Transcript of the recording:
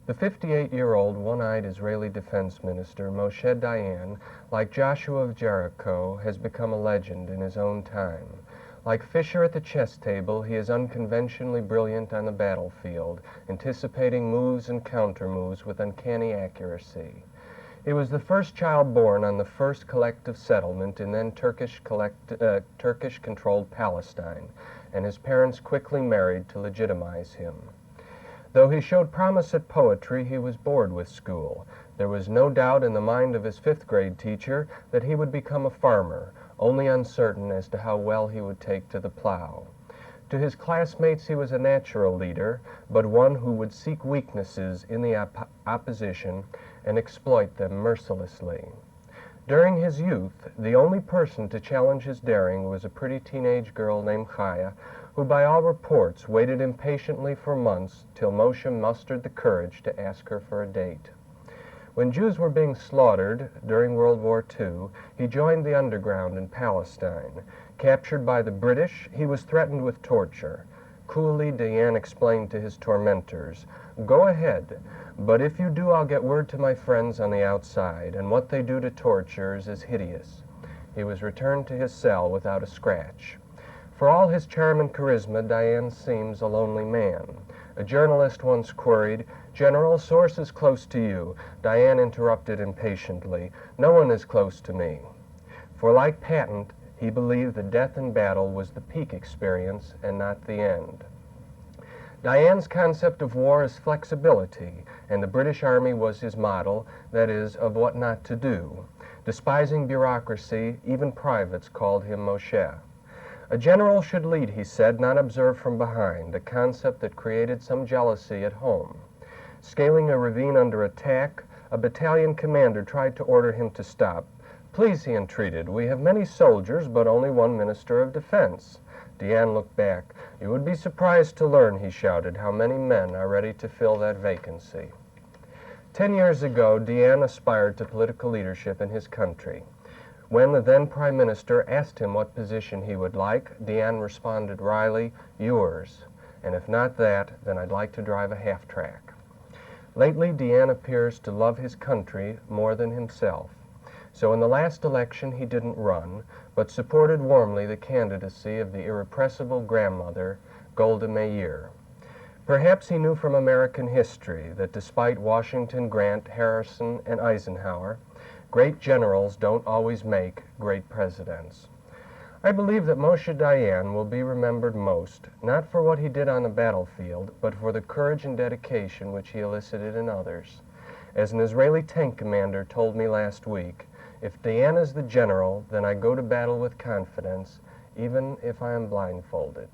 The 58-year-old one-eyed Israeli defense minister, Moshe Dayan, like Joshua of Jericho, has become a legend in his own time. Like Fisher at the chess table, he is unconventionally brilliant on the battlefield, anticipating moves and counter-moves with uncanny accuracy. He was the first child born on the first collective settlement in then Turkish-controlled Palestine, and his parents quickly married to legitimize him. Though he showed promise at poetry, he was bored with school. There was no doubt in the mind of his fifth-grade teacher that he would become a farmer, only uncertain as to how well he would take to the plow. To his classmates he was a natural leader, but one who would seek weaknesses in the opposition and exploit them mercilessly. During his youth, the only person to challenge his daring was a pretty teenage girl named Chaya, who by all reports waited impatiently for months till Moshe mustered the courage to ask her for a date. When Jews were being slaughtered during World War II, he joined the underground in Palestine. Captured by the British, he was threatened with torture. Coolly, Dayan explained to his tormentors, "Go ahead, but if you do, I'll get word to my friends on the outside, and what they do to torturers is hideous." He was returned to his cell without a scratch. For all his charm and charisma, Dayan seems a lonely man. A journalist once queried, "General, source is close to you." Dayan interrupted impatiently, "No one is close to me." For like Patton, he believed that death in battle was the peak experience and not the end. Dayan's concept of war is flexibility, and the British Army was his model, that is, of what not to do. Despising bureaucracy, even privates called him Moshe. A general should lead, he said, not observe from behind, a concept that created some jealousy at home. Scaling a ravine under attack, a battalion commander tried to order him to stop. "Please," he entreated, "we have many soldiers, but only one minister of defense." Dayan looked back. "You would be surprised to learn," he shouted, "how many men are ready to fill that vacancy." 10 years ago, Dayan aspired to political leadership in his country. When the then Prime Minister asked him what position he would like, Dayan responded wryly, "Yours. And if not that, then I'd like to drive a half-track." Lately, Dayan appears to love his country more than himself. So in the last election, he didn't run, but supported warmly the candidacy of the irrepressible grandmother, Golda Meir. Perhaps he knew from American history that despite Washington, Grant, Harrison, and Eisenhower, great generals don't always make great presidents. I believe that Moshe Dayan will be remembered most, not for what he did on the battlefield, but for the courage and dedication which he elicited in others. As an Israeli tank commander told me last week, "If Dayan is the general, then I go to battle with confidence, even if I am blindfolded."